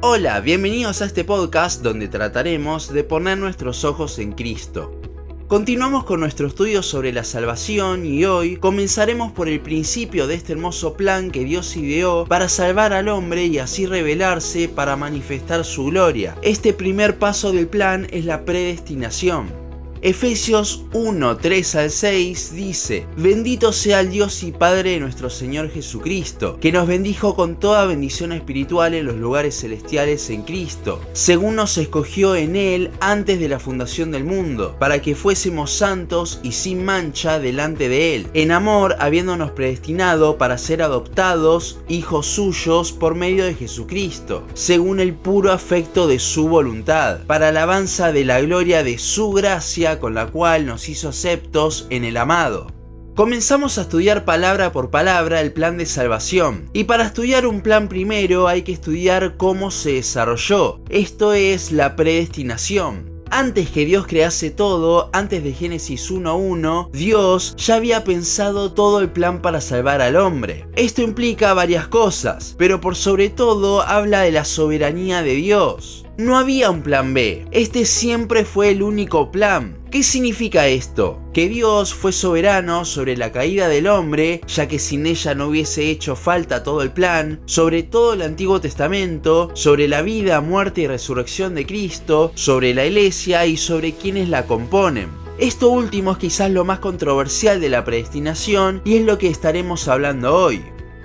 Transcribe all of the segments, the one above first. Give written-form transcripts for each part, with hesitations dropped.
Hola, bienvenidos a este podcast donde trataremos de poner nuestros ojos en Cristo. Continuamos con nuestro estudio sobre la salvación y hoy comenzaremos por el principio de este hermoso plan que Dios ideó para salvar al hombre y así revelarse para manifestar su gloria. Este primer paso del plan es la predestinación. Efesios 1, 3 al 6 dice: Bendito sea el Dios y Padre de nuestro Señor Jesucristo, que nos bendijo con toda bendición espiritual en los lugares celestiales en Cristo, según nos escogió en Él antes de la fundación del mundo, para que fuésemos santos y sin mancha delante de Él, en amor habiéndonos predestinado para ser adoptados hijos suyos por medio de Jesucristo, según el puro afecto de su voluntad, para alabanza de la gloria de su gracia, con la cual nos hizo aceptos en el amado. Comenzamos a estudiar palabra por palabra el plan de salvación, y para estudiar un plan primero hay que estudiar cómo se desarrolló, esto es la predestinación. Antes que Dios crease todo, antes de Génesis 1:1, Dios ya había pensado todo el plan para salvar al hombre. Esto implica varias cosas, pero por sobre todo habla de la soberanía de Dios. No había un plan B, este siempre fue el único plan. ¿Qué significa esto? Que Dios fue soberano sobre la caída del hombre, ya que sin ella no hubiese hecho falta todo el plan, sobre todo el Antiguo Testamento, sobre la vida, muerte y resurrección de Cristo, sobre la iglesia y sobre quienes la componen. Esto último es quizás lo más controversial de la predestinación y es lo que estaremos hablando hoy.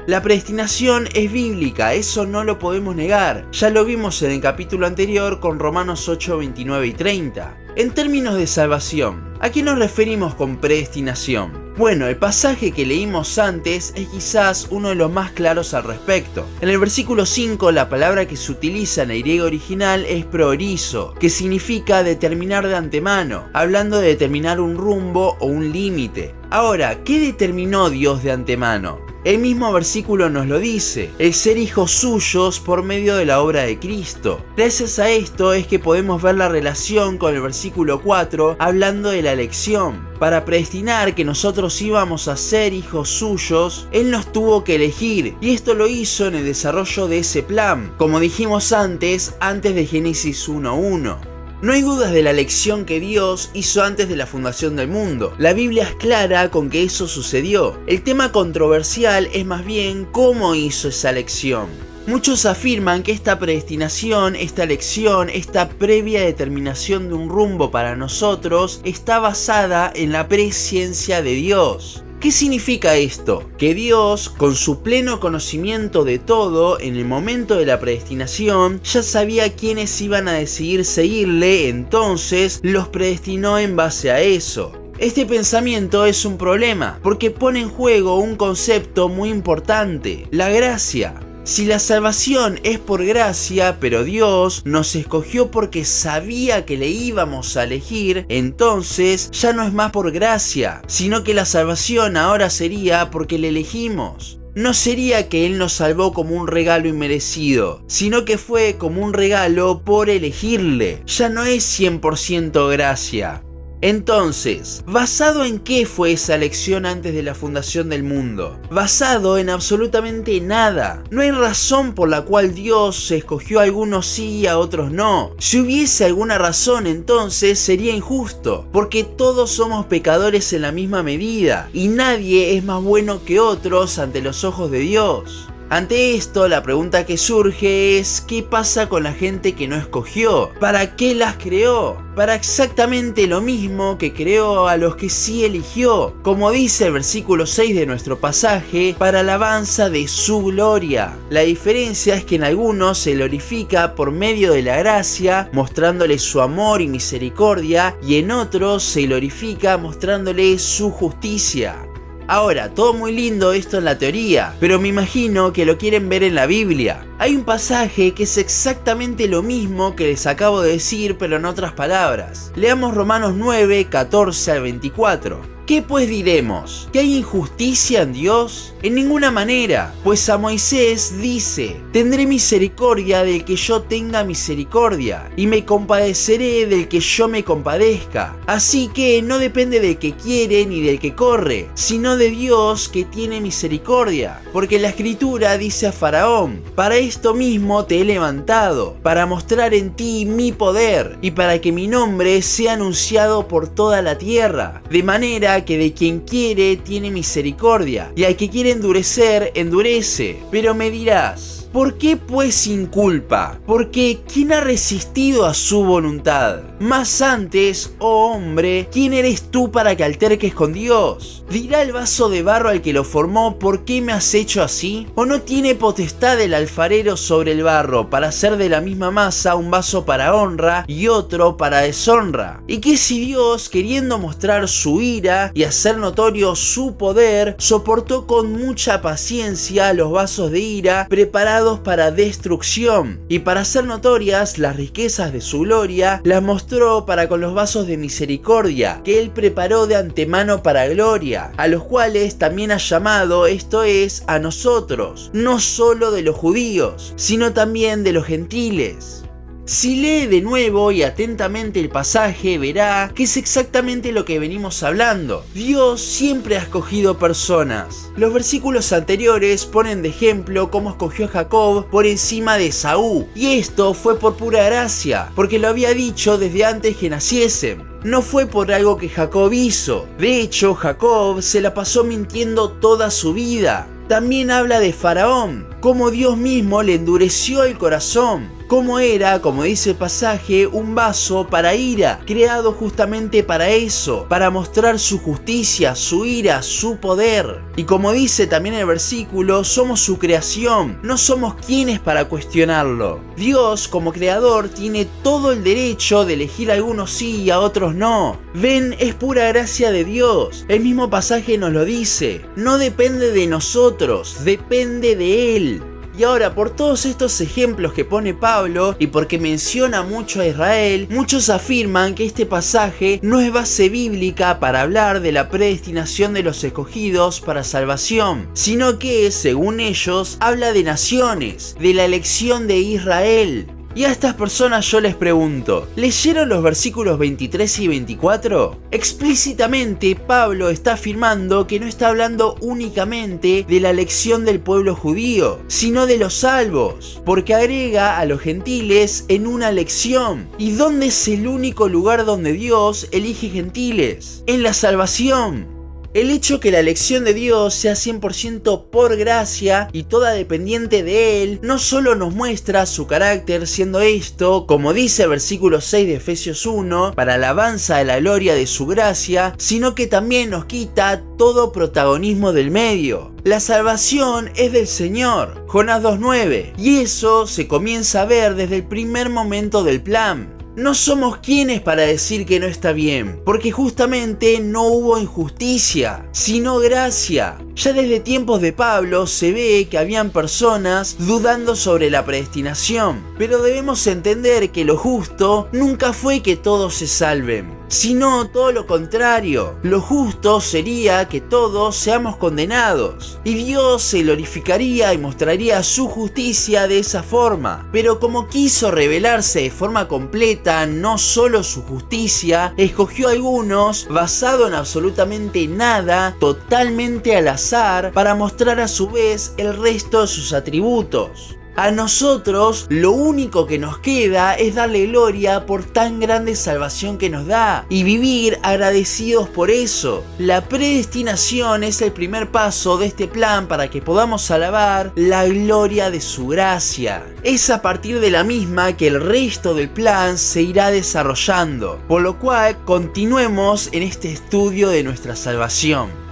La predestinación es bíblica, eso no lo podemos negar. Ya lo vimos en el capítulo anterior con Romanos 8, 29 y 30. En términos de salvación, ¿a qué nos referimos con predestinación? Bueno, el pasaje que leímos antes es quizás uno de los más claros al respecto. En el versículo 5, la palabra que se utiliza en el griego original es proorizo, que significa determinar de antemano, hablando de determinar un rumbo o un límite. Ahora, ¿qué determinó Dios de antemano? El mismo versículo nos lo dice, el ser hijos suyos por medio de la obra de Cristo. Gracias a esto es que podemos ver la relación con el versículo 4 hablando de la elección. Para predestinar que nosotros íbamos a ser hijos suyos, Él nos tuvo que elegir y esto lo hizo en el desarrollo de ese plan, como dijimos antes de Génesis 1:1. No hay dudas de la elección que Dios hizo antes de la fundación del mundo. La Biblia es clara con que eso sucedió. El tema controversial es más bien cómo hizo esa elección. Muchos afirman que esta predestinación, esta elección, esta previa determinación de un rumbo para nosotros está basada en la presciencia de Dios. ¿Qué significa esto? Que Dios, con su pleno conocimiento de todo, en el momento de la predestinación, ya sabía quiénes iban a decidir seguirle, entonces los predestinó en base a eso. Este pensamiento es un problema, porque pone en juego un concepto muy importante, la gracia. Si la salvación es por gracia, pero Dios nos escogió porque sabía que le íbamos a elegir, entonces ya no es más por gracia, sino que la salvación ahora sería porque le elegimos. No sería que Él nos salvó como un regalo inmerecido, sino que fue como un regalo por elegirle. Ya no es 100% gracia. Entonces, ¿basado en qué fue esa elección antes de la fundación del mundo? Basado en absolutamente nada. No hay razón por la cual Dios escogió a algunos sí y a otros no. Si hubiese alguna razón, entonces sería injusto, porque todos somos pecadores en la misma medida, y nadie es más bueno que otros ante los ojos de Dios. Ante esto, la pregunta que surge es: ¿qué pasa con la gente que no escogió? ¿Para qué las creó? Para exactamente lo mismo que creó a los que sí eligió. Como dice el versículo 6 de nuestro pasaje, para alabanza de su gloria. La diferencia es que en algunos se glorifica por medio de la gracia, mostrándole su amor y misericordia, y en otros se glorifica mostrándole su justicia. Ahora, todo muy lindo esto en la teoría, pero me imagino que lo quieren ver en la Biblia. Hay un pasaje que es exactamente lo mismo que les acabo de decir, pero en otras palabras. Leamos Romanos 9, 14 al 24. ¿Qué pues diremos? ¿Que hay injusticia en Dios? En ninguna manera, pues a Moisés dice: tendré misericordia del que yo tenga misericordia, y me compadeceré del que yo me compadezca. Así que no depende del que quiere ni del que corre, sino de Dios que tiene misericordia. Porque la Escritura dice a Faraón: para esto mismo te he levantado, para mostrar en ti mi poder, y para que mi nombre sea anunciado por toda la tierra. De manera que de quien quiere tiene misericordia, y al que quiere endurecer, endurece. Pero me dirás: ¿por qué pues sin culpa? Porque ¿quién ha resistido a su voluntad? Más antes, oh hombre, ¿quién eres tú para que alterques con Dios? ¿Dirá el vaso de barro al que lo formó: ¿por qué me has hecho así? ¿O no tiene potestad el alfarero sobre el barro para hacer de la misma masa un vaso para honra y otro para deshonra? ¿Y qué si Dios, queriendo mostrar su ira y hacer notorio su poder, soportó con mucha paciencia los vasos de ira preparados para destrucción, y para hacer notorias las riquezas de su gloria, las mostró para con los vasos de misericordia que él preparó de antemano para gloria, a los cuales también ha llamado, esto es, a nosotros, no solo de los judíos, sino también de los gentiles? Si lee de nuevo y atentamente el pasaje, verá que es exactamente lo que venimos hablando. Dios siempre ha escogido personas. Los versículos anteriores ponen de ejemplo cómo escogió a Jacob por encima de Esaú, y esto fue por pura gracia, porque lo había dicho desde antes que naciesen. No fue por algo que Jacob hizo. De hecho, Jacob se la pasó mintiendo toda su vida. También habla de Faraón, cómo Dios mismo le endureció el corazón, cómo era, como dice el pasaje, un vaso para ira, creado justamente para eso, para mostrar su justicia, su ira, su poder. Y como dice también el versículo, somos su creación, no somos quienes para cuestionarlo. Dios, como creador, tiene todo el derecho de elegir a algunos sí y a otros no. Ven, es pura gracia de Dios. El mismo pasaje nos lo dice. No depende de nosotros, depende de Él. Y ahora, por todos estos ejemplos que pone Pablo y porque menciona mucho a Israel, muchos afirman que este pasaje no es base bíblica para hablar de la predestinación de los escogidos para salvación, sino que, según ellos, habla de naciones, de la elección de Israel. Y a estas personas yo les pregunto, ¿leyeron los versículos 23 y 24? Explícitamente Pablo está afirmando que no está hablando únicamente de la elección del pueblo judío, sino de los salvos, porque agrega a los gentiles en una elección. ¿Y dónde es el único lugar donde Dios elige gentiles? En la salvación. El hecho que la elección de Dios sea 100% por gracia y toda dependiente de Él, no solo nos muestra su carácter, siendo esto, como dice el versículo 6 de Efesios 1, para alabanza de la gloria de su gracia, sino que también nos quita todo protagonismo del medio. La salvación es del Señor, Jonás 2:9, y eso se comienza a ver desde el primer momento del plan. No somos quienes para decir que no está bien, porque justamente no hubo injusticia, sino gracia. Ya desde tiempos de Pablo se ve que habían personas dudando sobre la predestinación, pero debemos entender que lo justo nunca fue que todos se salven, sino todo lo contrario. Lo justo sería que todos seamos condenados, y Dios se glorificaría y mostraría su justicia de esa forma. Pero como quiso revelarse de forma completa no solo su justicia, escogió a algunos basado en absolutamente nada, totalmente al azar, para mostrar a su vez el resto de sus atributos. A nosotros lo único que nos queda es darle gloria por tan grande salvación que nos da y vivir agradecidos por eso. La predestinación es el primer paso de este plan para que podamos alabar la gloria de su gracia. Es a partir de la misma que el resto del plan se irá desarrollando, por lo cual continuemos en este estudio de nuestra salvación.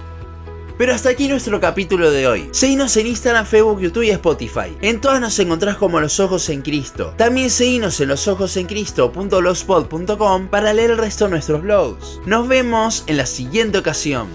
Pero hasta aquí nuestro capítulo de hoy. Seguinos en Instagram, Facebook, YouTube y Spotify. En todas nos encontrás como Los Ojos en Cristo. También seguinos en losojosencristo.blogspot.com para leer el resto de nuestros blogs. Nos vemos en la siguiente ocasión.